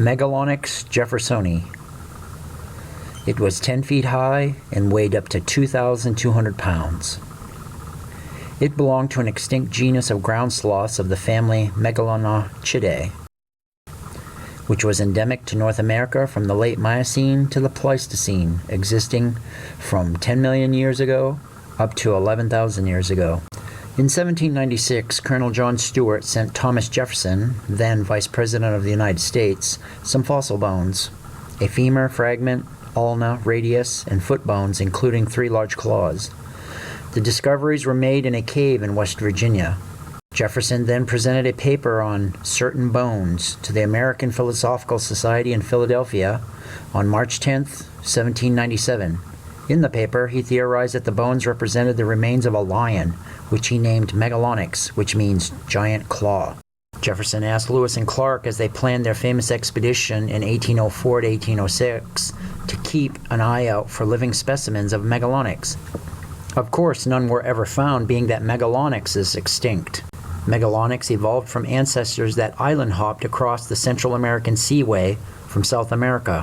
Megalonyx jeffersoni. It was 10 feet high and weighed up to 2,200 pounds. It belonged to an extinct genus of ground sloths of the family Megalonychidae, which was endemic to North America from the late Miocene to the Pleistocene, existing from 10 million years ago up to 11,000 years ago. In 1796, Colonel John Stuart sent Thomas Jefferson, then Vice President of the United States, some fossil bones, a femur fragment, ulna, radius, and foot bones, including 3 large claws. The discoveries were made in a cave in West Virginia. Jefferson then presented a paper on certain bones to the American Philosophical Society in Philadelphia on March 10, 1797. In the paper, he theorized that the bones represented the remains of a lion, which he named Megalonyx, which means giant claw. Jefferson asked Lewis and Clark, as they planned their famous expedition in 1804 to 1806, to keep an eye out for living specimens of Megalonyx. Of course, none were ever found, being that Megalonyx is extinct. Megalonyx evolved from ancestors that island hopped across the Central American Seaway from South America,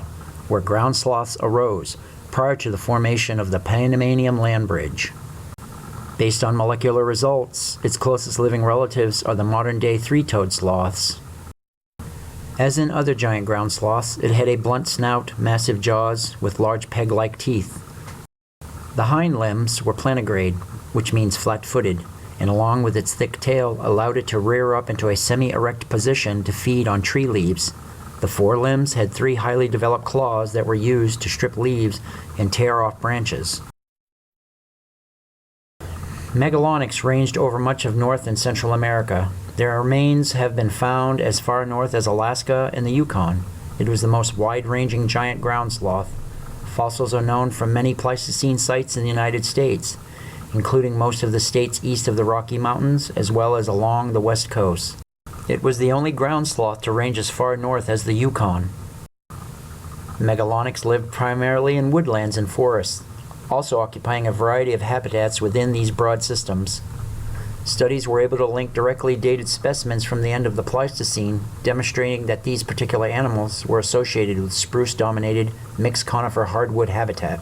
where ground sloths arose prior to the formation of the Panamanian land bridge. Based on molecular results, its closest living relatives are the modern-day 3-toed sloths. As in other giant ground sloths, it had a blunt snout, massive jaws, with large peg-like teeth. The hind limbs were plantigrade, which means flat-footed, and along with its thick tail, allowed it to rear up into a semi-erect position to feed on tree leaves. The forelimbs had 3 highly developed claws that were used to strip leaves and tear off branches. Megalonyx ranged over much of North and Central America. Their remains have been found as far north as Alaska and the Yukon. It was the most wide-ranging giant ground sloth. Fossils are known from many Pleistocene sites in the United States, including most of the states east of the Rocky Mountains, as well as along the west coast. It was the only ground sloth to range as far north as the Yukon. Megalonyx lived primarily in woodlands and forests, also occupying a variety of habitats within these broad systems. Studies were able to link directly dated specimens from the end of the Pleistocene, demonstrating that these particular animals were associated with spruce-dominated mixed conifer hardwood habitat.